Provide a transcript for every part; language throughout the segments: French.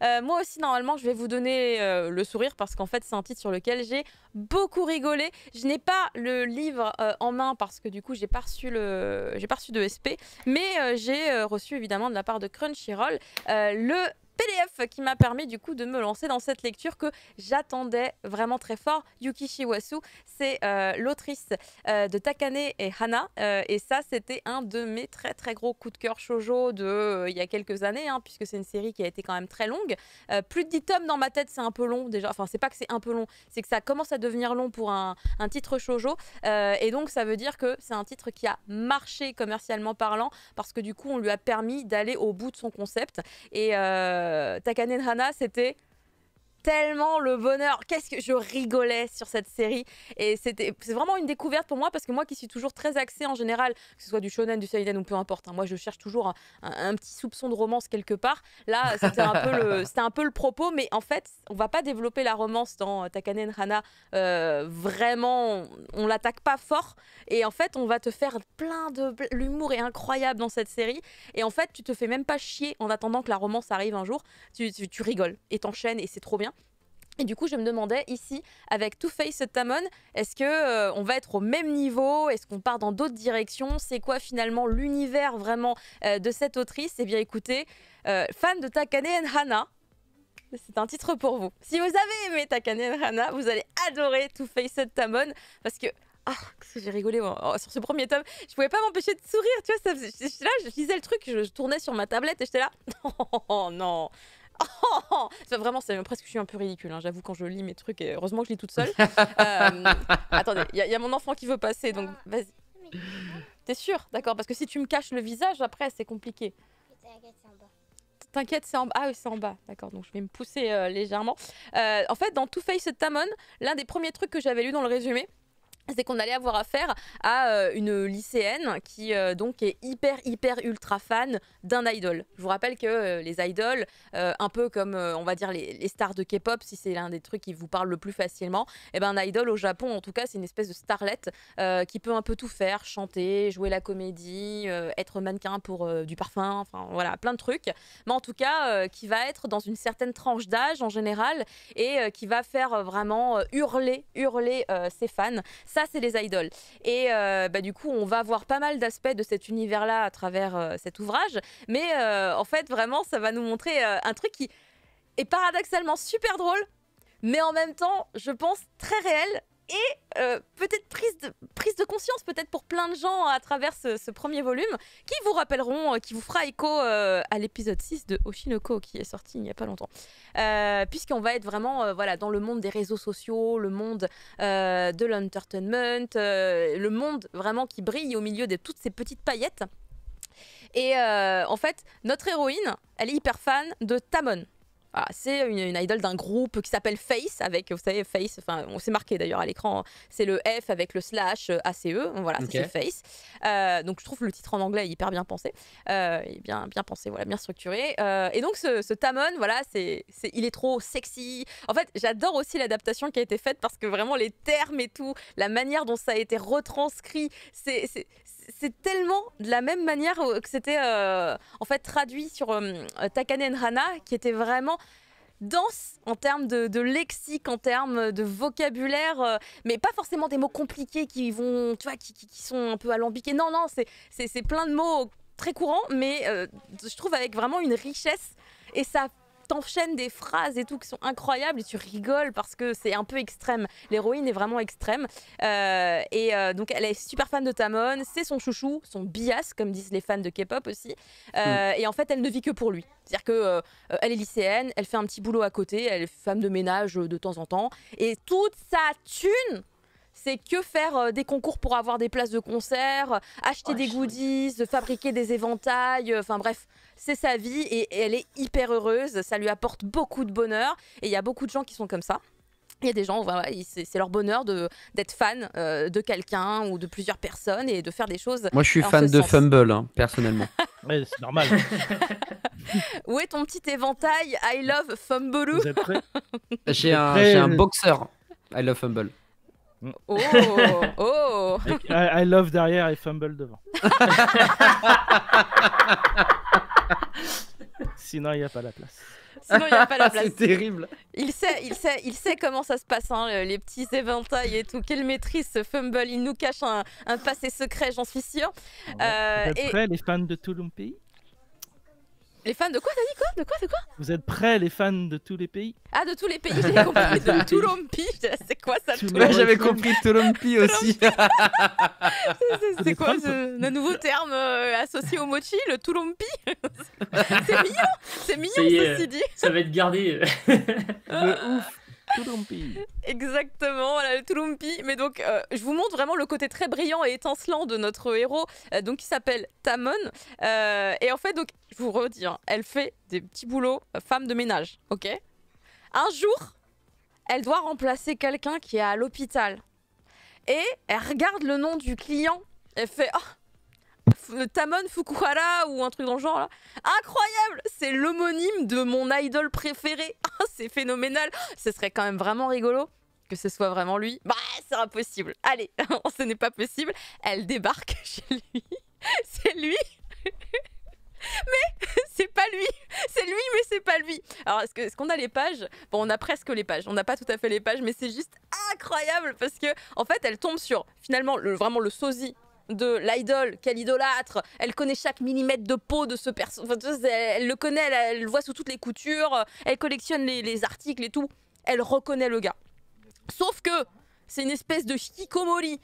Moi aussi, normalement, je vais vous donner le sourire parce qu'en fait, c'est un titre sur lequel j'ai beaucoup rigolé. Je n'ai pas le livre en main parce que du coup, j'ai pas reçu de SP, mais j'ai reçu évidemment de la part de Crunchyroll le PDF qui m'a permis du coup de me lancer dans cette lecture que j'attendais vraiment très fort. Yuki Shiwasu, c'est l'autrice de Takane et Hana, et ça c'était un de mes très très gros coups de cœur shoujo de il y a quelques années, hein, puisque c'est une série qui a été quand même très longue. Plus de 10 tomes dans ma tête, c'est un peu long déjà. Enfin, c'est pas que c'est un peu long, c'est que ça commence à devenir long pour un titre shoujo, et donc ça veut dire que c'est un titre qui a marché commercialement parlant parce que du coup on lui a permis d'aller au bout de son concept. Et Takane Hana, c'était tellement le bonheur. Qu'est-ce que je rigolais sur cette série. Et c'est vraiment une découverte pour moi parce que moi qui suis toujours très axée en général, que ce soit du shonen, du seinen ou peu importe, hein, moi je cherche toujours un petit soupçon de romance quelque part. Là, c'était un peu le propos, mais en fait, on va pas développer la romance dans Takane Hana. Vraiment, on l'attaque pas fort. Et en fait, on va te faire plein de... L'humour est incroyable dans cette série. Et en fait, tu te fais même pas chier en attendant que la romance arrive un jour. Tu rigoles et t'enchaînes et c'est trop bien. Et du coup, je me demandais ici, avec Two Face Tamon, est-ce que on va être au même niveau? Est-ce qu'on part dans d'autres directions? C'est quoi finalement l'univers vraiment de cette autrice? Eh bien, écoutez, fan de Takane Hana, c'est un titre pour vous. Si vous avez aimé Takane Hana, vous allez adorer Two Face Tamon parce que que j'ai rigolé sur ce premier tome. Je pouvais pas m'empêcher de sourire, tu vois. J'étais là, je lisais le truc, je tournais sur ma tablette et j'étais là. Oh non. Oh, vraiment, c'est presque, je suis un peu ridicule, hein, j'avoue, quand je lis mes trucs, et heureusement que je lis toute seule. Attendez, il y a mon enfant qui veut passer, donc vas-y. T'es sûr? D'accord, parce que si tu me caches le visage, après, c'est compliqué. T'inquiète, c'est en bas. Ah oui, c'est en bas, d'accord, donc je vais me pousser légèrement. En fait, dans Two Face Tamon, l'un des premiers trucs que j'avais lu dans le résumé, c'est qu'on allait avoir affaire à une lycéenne qui donc est hyper ultra fan d'un idol. Je vous rappelle que les idols, un peu comme on va dire les stars de K-pop, si c'est l'un des trucs qui vous parle le plus facilement, et ben un idol au Japon en tout cas c'est une espèce de starlette qui peut un peu tout faire, chanter, jouer la comédie, être mannequin pour du parfum, enfin voilà, plein de trucs, mais en tout cas qui va être dans une certaine tranche d'âge en général et qui va faire vraiment hurler ses fans. Ça, c'est les idoles. Et du coup, on va voir pas mal d'aspects de cet univers-là à travers cet ouvrage. Mais en fait, vraiment, ça va nous montrer un truc qui est paradoxalement super drôle, mais en même temps, je pense, très réel. Et peut-être prise de conscience peut-être pour plein de gens à travers ce premier volume qui vous rappelleront, qui vous fera écho à l'épisode 6 de Oshinoko qui est sorti il n'y a pas longtemps. Puisqu'on va être vraiment voilà, dans le monde des réseaux sociaux, le monde de l'entertainment, le monde vraiment qui brille au milieu de toutes ces petites paillettes. Et en fait, notre héroïne, elle est hyper fan de Tamon. Voilà, c'est une idole d'un groupe qui s'appelle Face, avec, vous savez, Face, enfin, on s'est marqué d'ailleurs à l'écran, c'est le F avec le slash ACE, voilà, okay. C'est Face. Donc je trouve le titre en anglais hyper bien pensé, bien pensé, voilà, bien structuré. Et donc ce Tamon, voilà, il est trop sexy. En fait, j'adore aussi l'adaptation qui a été faite parce que vraiment les termes et tout, la manière dont ça a été retranscrit, c'est tellement de la même manière que c'était en fait traduit sur Takane Hana, qui était vraiment dense en termes de lexique, en termes de vocabulaire, mais pas forcément des mots compliqués qui vont, tu vois, qui sont un peu alambiqués. Non, c'est plein de mots très courants, mais je trouve avec vraiment une richesse, et ça t'enchaînes des phrases et tout qui sont incroyables et tu rigoles parce que c'est un peu extrême. L'héroïne est vraiment extrême. Donc elle est super fan de Tamon, c'est son chouchou, son bias, comme disent les fans de K-pop aussi. Et en fait, elle ne vit que pour lui. C'est-à-dire que elle est lycéenne, elle fait un petit boulot à côté, elle est femme de ménage de temps en temps. Et toute sa thune, c'est que faire des concours pour avoir des places de concert, acheter des goodies, fabriquer des éventails, enfin bref, c'est sa vie et elle est hyper heureuse, ça lui apporte beaucoup de bonheur et il y a beaucoup de gens qui sont comme ça. Il y a des gens, voilà, c'est leur bonheur d'être fan de quelqu'un ou de plusieurs personnes et de faire des choses. Moi, je suis fan de Fumble, hein, personnellement. Ouais, c'est normal. Où est ton petit éventail I love Fumble? Vous êtes prêts? J'ai un boxeur I love Fumble. Oh, oh. I love derrière et Fumble devant. Sinon, il n'y a pas la place. Sinon, il n'y a pas la place. C'est terrible. Il sait comment ça se passe, hein, les petits éventails et tout. Quelle maîtrise ce Fumble. Il nous cache un passé secret, j'en suis sûre. Vous êtes prêts, les fans de Tulum Pays? Les fans de quoi, t'as dit quoi? De quoi? Vous êtes prêts, les fans de tous les pays? Ah, de tous les pays, j'ai compris. De Tulumpi. C'est quoi ça, Tulum. Ouais, j'avais compris Tulumpi aussi. C'est quoi le nouveau terme associé au mochi, le Tulumpi? C'est mignon, ceci dit. Ça va être gardé. De ouf. Tulum Pays. Exactement, voilà, le Tulumpi. Mais donc, je vous montre vraiment le côté très brillant et étincelant de notre héros, donc qui s'appelle Tamon. Et en fait, donc, je vous redis, hein, elle fait des petits boulots femme de ménage, ok? Un jour, elle doit remplacer quelqu'un qui est à l'hôpital. Et elle regarde le nom du client. Elle fait Tamon Fukuhara ou un truc dans le genre là. Incroyable, c'est l'homonyme de mon idol préféré. C'est phénoménal. Ce serait quand même vraiment rigolo que ce soit vraiment lui. Bah, c'est impossible. Allez, ce n'est pas possible. Elle débarque chez lui. C'est lui. Mais c'est pas lui. C'est lui, mais c'est pas lui. Alors, est-ce qu'on a les pages? Bon, on a presque les pages. On n'a pas tout à fait les pages, mais c'est juste incroyable parce que, en fait, elle tombe sur finalement vraiment le sosie de l'idole qu'elle idolâtre. Elle connaît chaque millimètre de peau de ce personnage. Enfin, elle le connaît, elle le voit sous toutes les coutures. Elle collectionne les articles et tout. Elle reconnaît le gars. Sauf que c'est une espèce de hikikomori.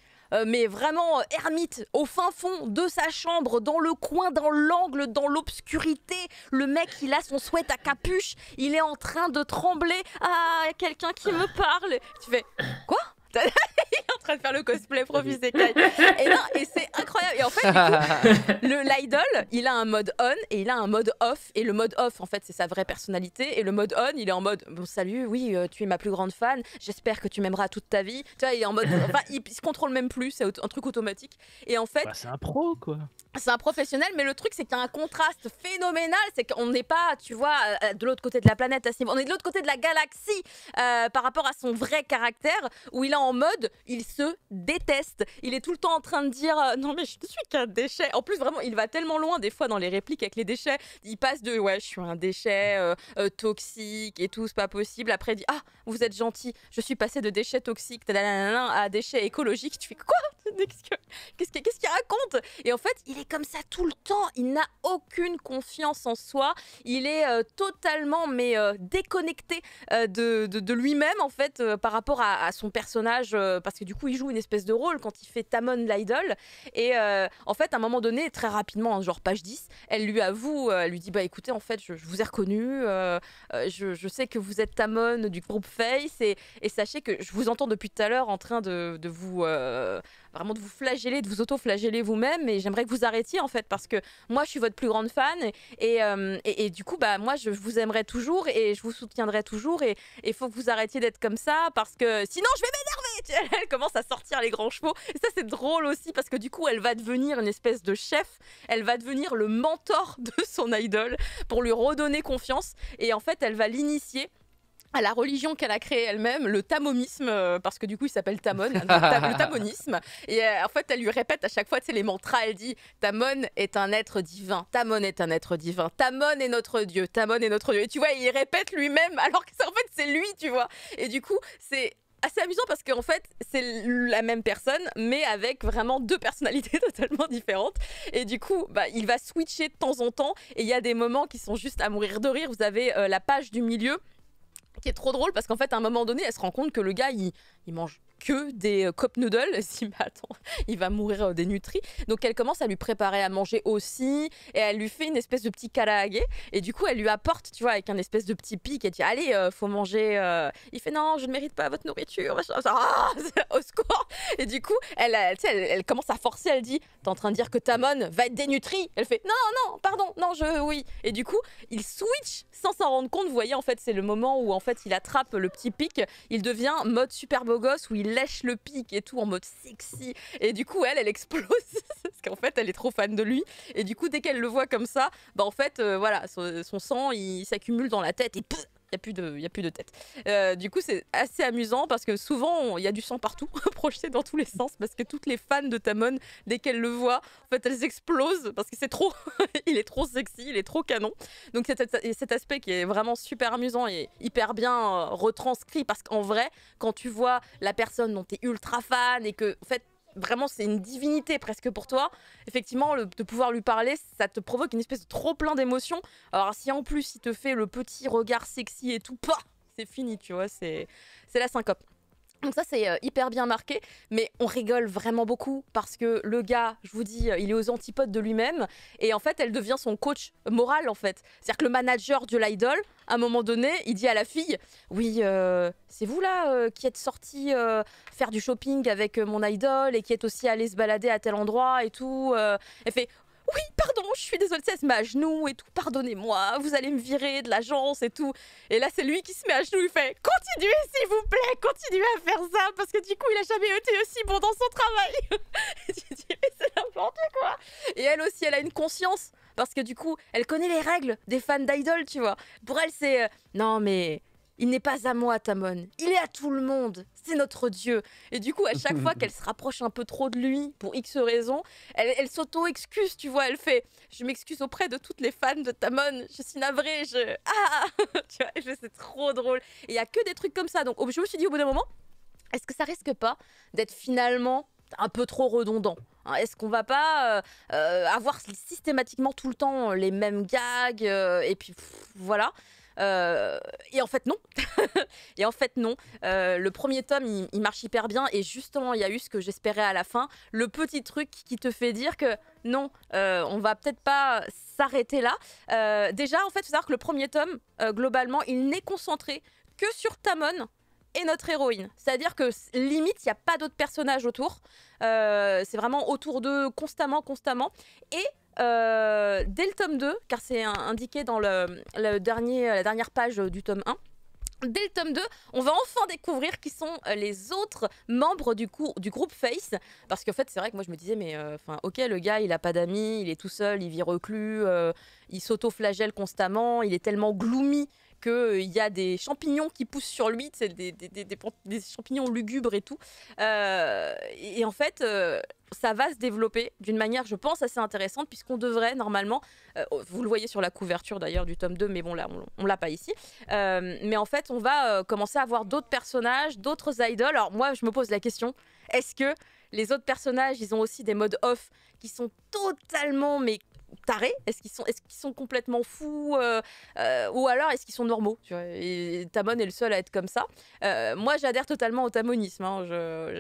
Mais vraiment ermite, au fin fond de sa chambre, dans le coin, dans l'angle, dans l'obscurité. Le mec, il a son sweat à capuche, il est en train de trembler. Ah, quelqu'un qui me parle. Tu fais, quoi? Il est en train de faire le cosplay prof isekai. Et non, et c'est incroyable. Et en fait, du coup, l'idol, il a un mode on et il a un mode off. Et le mode off, en fait, c'est sa vraie personnalité. Et le mode on, il est en mode bon, salut, oui, tu es ma plus grande fan. J'espère que tu m'aimeras toute ta vie. Tu vois, il est en mode. Enfin, il se contrôle même plus. C'est un truc automatique. Et en fait. Bah, c'est un pro, quoi. C'est un professionnel, mais le truc, c'est qu'il y a un contraste phénoménal. C'est qu'on n'est pas, tu vois, de l'autre côté de la planète à ce niveau. On est de l'autre côté de la galaxie par rapport à son vrai caractère, où il est en mode, il se déteste. Il est tout le temps en train de dire non, mais je ne suis qu'un déchet. En plus, vraiment, il va tellement loin des fois dans les répliques avec les déchets. Il passe de ouais, je suis un déchet toxique et tout, c'est pas possible. Après, il dit ah, vous êtes gentil, je suis passé de déchet toxique à déchet écologique. Tu fais quoi? Qu'est-ce qu'il raconte? Et en fait, il est comme ça tout le temps. Il n'a aucune confiance en soi. Il est totalement déconnecté de lui-même en fait par rapport à son personnage parce que du coup il joue une espèce de rôle quand il fait Tamon l'idol. Et en fait à un moment donné, très rapidement, genre page 10, elle lui avoue, elle lui dit bah écoutez, en fait je vous ai reconnu, je sais que vous êtes Tamon du groupe Face et sachez que je vous entends depuis tout à l'heure en train de vous vraiment de vous flageller, de vous auto-flageller vous-même, et j'aimerais que vous arrêtiez en fait parce que moi je suis votre plus grande fan et du coup bah moi je vous aimerai toujours et je vous soutiendrai toujours et il faut que vous arrêtiez d'être comme ça parce que sinon je vais m'énerver. Elle commence à sortir les grands chevaux et ça c'est drôle aussi parce que du coup elle va devenir une espèce de chef, elle va devenir le mentor de son idole pour lui redonner confiance et en fait elle va l'initier à la religion qu'elle a créée elle-même, le tamonisme, parce que du coup il s'appelle Tamon, le tamonisme. Et en fait elle lui répète à chaque fois, tu sais, les mantras, elle dit Tamon est un être divin, Tamon est un être divin, Tamon est notre dieu, Tamon est notre dieu. Et tu vois, il répète lui-même alors que en fait c'est lui, tu vois. Et du coup c'est assez amusant parce qu'en fait c'est la même personne mais avec vraiment deux personnalités totalement différentes et du coup bah, il va switcher de temps en temps et il y a des moments qui sont juste à mourir de rire. Vous avez la page du milieu qui est trop drôle parce qu'en fait à un moment donné elle se rend compte que le gars il mange que des cup noodles. Elle se dit mais attends, il va mourir dénutri. Donc elle commence à lui préparer à manger aussi et elle lui fait une espèce de petit karaage et du coup elle lui apporte, tu vois, avec un espèce de petit pic, elle dit allez faut manger. Il fait non, je ne mérite pas votre nourriture, au secours. Et du coup elle commence à forcer, elle dit t'es en train de dire que Tamon va être dénutri? Elle fait non pardon, non oui. Et du coup il switch sans s'en rendre compte. Vous voyez, en fait c'est le moment où en fait il attrape le petit pic, il devient mode super beau gosse où il lèche le pic et tout en mode sexy et du coup elle explose parce qu'en fait elle est trop fan de lui et du coup dès qu'elle le voit comme ça bah en fait voilà son sang il s'accumule dans la tête et y a plus de tête. Du coup, c'est assez amusant parce que souvent, il y a du sang partout, projeté dans tous les sens, parce que toutes les fans de Tamon, dès qu'elles le voient, en fait, elles explosent parce que c'est trop, il est trop sexy, il est trop canon. Donc cet aspect qui est vraiment super amusant et hyper bien retranscrit, parce qu'en vrai, quand tu vois la personne dont tu es ultra fan et que, en fait, vraiment c'est une divinité presque pour toi, effectivement de pouvoir lui parler, ça te provoque une espèce de trop plein d'émotions. Alors si en plus il te fait le petit regard sexy et tout, c'est fini, tu vois, c'est la syncope. Donc ça c'est hyper bien marqué, mais on rigole vraiment beaucoup parce que le gars, je vous dis, il est aux antipodes de lui-même et en fait elle devient son coach moral en fait. C'est-à-dire que le manager de l'idol, à un moment donné, il dit à la fille, oui, c'est vous là qui êtes sorti faire du shopping avec mon idol et qui êtes aussi allé se balader à tel endroit et tout. Elle fait, oui, pardon, je suis désolée, elle se met à genoux et tout, pardonnez-moi, vous allez me virer de l'agence et tout. Et là, c'est lui qui se met à genoux, il fait « Continuez, s'il vous plaît, continuez à faire ça, parce que du coup, il a jamais été aussi bon dans son travail. » Et tu dis « Mais c'est n'importe quoi !» Et elle aussi, elle a une conscience, parce que du coup, elle connaît les règles des fans d'idol, tu vois. Pour elle, c'est non, mais il n'est pas à moi, Tamon. Il est à tout le monde. C'est notre dieu. » Et du coup, à chaque fois qu'elle se rapproche un peu trop de lui, pour X raisons, elle s'auto-excuse, tu vois. Elle fait « Je m'excuse auprès de toutes les fans de Tamon. Je suis navrée. Ah !» Tu vois, c'est trop drôle. Et il n'y a que des trucs comme ça. Donc, je me suis dit au bout d'un moment, est-ce que ça risque pas d'être finalement un peu trop redondant ? Est-ce qu'on va pas avoir systématiquement tout le temps les mêmes gags et puis voilà. Et en fait non. Et en fait non. Le premier tome il marche hyper bien et justement il y a eu ce que j'espérais à la fin, le petit truc qui te fait dire que non, on va peut-être pas s'arrêter là. Déjà en fait il faut savoir que le premier tome globalement il n'est concentré que sur Tamon et notre héroïne. C'est-à-dire que limite, il n'y a pas d'autres personnages autour. C'est vraiment autour d'eux constamment. Et dès le tome 2, car c'est indiqué dans la dernière page du tome 1, dès le tome 2, on va enfin découvrir qui sont les autres membres du groupe Face. Parce qu'en fait, c'est vrai que moi, je me disais, mais ok, le gars, il a pas d'amis, il est tout seul, il vit reclus, il s'auto-flagelle constamment, il est tellement gloomy qu'il y a des champignons qui poussent sur lui, c'est des champignons lugubres et tout. Et en fait, ça va se développer d'une manière, je pense, assez intéressante, puisqu'on devrait normalement, vous le voyez sur la couverture d'ailleurs du tome 2, mais bon là, on l'a pas ici, mais en fait, on va commencer à avoir d'autres personnages, d'autres idoles. Alors moi, je me pose la question, est-ce que les autres personnages, ils ont aussi des modes off qui sont totalement, mais tarés? Est-ce qu'ils sont complètement fous ou alors est-ce qu'ils sont normaux, tu vois? Et Tamon est le seul à être comme ça. Moi j'adhère totalement au tamonisme, hein.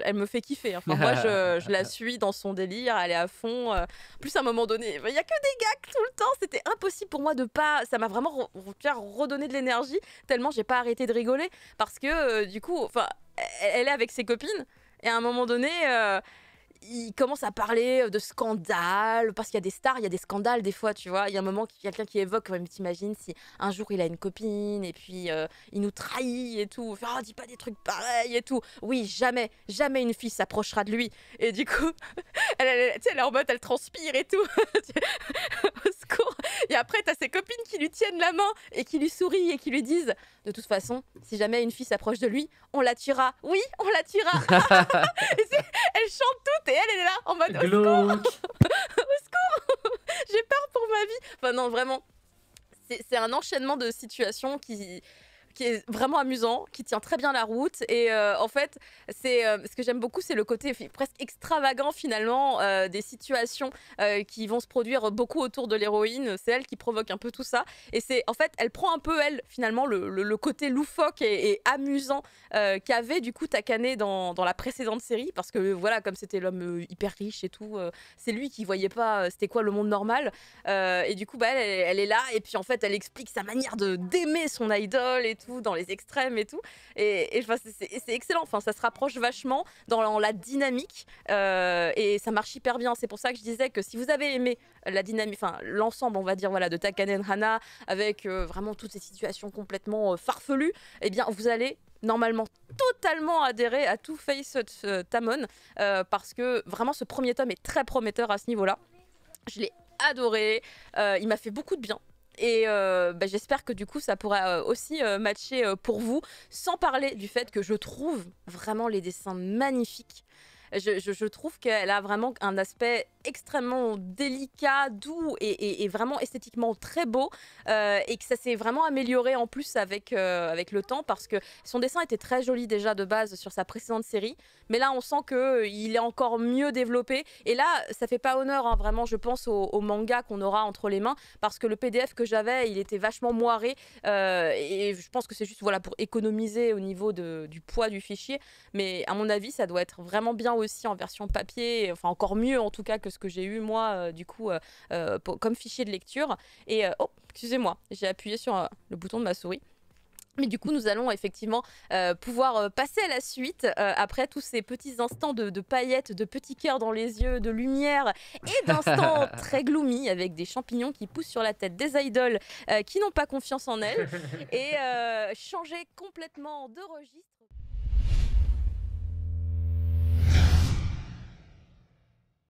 Elle me fait kiffer, hein. Enfin, moi je la suis dans son délire, elle est à fond. Plus à un moment donné, il y a que des gags tout le temps, c'était impossible pour moi de pas, ça m'a vraiment redonné de l'énergie tellement j'ai pas arrêté de rigoler parce que du coup enfin elle est avec ses copines et à un moment donné il commence à parler de scandales, parce qu'il y a des stars, il y a des scandales des fois, tu vois. Il y a un moment, quelqu'un qui évoque, mais t'imagines si un jour il a une copine et puis il nous trahit et tout. Oh, dis pas des trucs pareils et tout. Oui, jamais une fille s'approchera de lui. Et du coup, elle est en mode, elle transpire et tout. Au secours. Et après, t'as ses copines qui lui tiennent la main et qui lui sourient et qui lui disent, de toute façon, si jamais une fille s'approche de lui, on la tuera. Oui, on la tuera. Elle chante toutes et elle est là en mode au secours. Au secours. J'ai peur pour ma vie. Enfin non, vraiment, c'est un enchaînement de situations qui est vraiment amusant, qui tient très bien la route. Et en fait, ce que j'aime beaucoup, c'est le côté presque extravagant finalement des situations qui vont se produire beaucoup autour de l'héroïne. C'est elle qui provoque un peu tout ça. Et c'est en fait, elle prend un peu, elle, finalement, le côté loufoque et amusant qu'avait du coup Takane dans la précédente série. Parce que voilà, comme c'était l'homme hyper riche et tout, c'est lui qui voyait pas c'était quoi le monde normal. Et du coup, bah, elle est là. Et puis en fait, elle explique sa manière d'aimer son idole et tout, dans les extrêmes et tout. Et enfin, c'est excellent. Enfin, ça se rapproche vachement dans la dynamique et ça marche hyper bien. C'est pour ça que je disais que si vous avez aimé la dynamique, enfin l'ensemble, on va dire, voilà, de Takane Hana avec vraiment toutes ces situations complètement farfelues, eh bien, vous allez normalement totalement adhérer à Two Face Tamon parce que vraiment ce premier tome est très prometteur à ce niveau-là. Je l'ai adoré, il m'a fait beaucoup de bien. Et j'espère que du coup ça pourra aussi matcher pour vous, sans parler du fait que je trouve vraiment les dessins magnifiques. Je trouve qu'elle a vraiment un aspect extrêmement délicat, doux et vraiment esthétiquement très beau, et que ça s'est vraiment amélioré en plus avec le temps, parce que son dessin était très joli déjà de base sur sa précédente série, mais là on sent qu'il est encore mieux développé, et là ça fait pas honneur hein, vraiment je pense au manga qu'on aura entre les mains, parce que le PDF que j'avais il était vachement moiré, et je pense que c'est juste voilà, pour économiser au niveau du poids du fichier, mais à mon avis ça doit être vraiment bien aussi en version papier, enfin encore mieux en tout cas que ce que j'ai eu moi du coup comme fichier de lecture. Et oh, excusez-moi, j'ai appuyé sur le bouton de ma souris. Mais du coup, nous allons effectivement pouvoir passer à la suite après tous ces petits instants de paillettes, de petits cœurs dans les yeux, de lumière et d'instants très gloomy avec des champignons qui poussent sur la tête des idoles qui n'ont pas confiance en elles, et changer complètement de registre.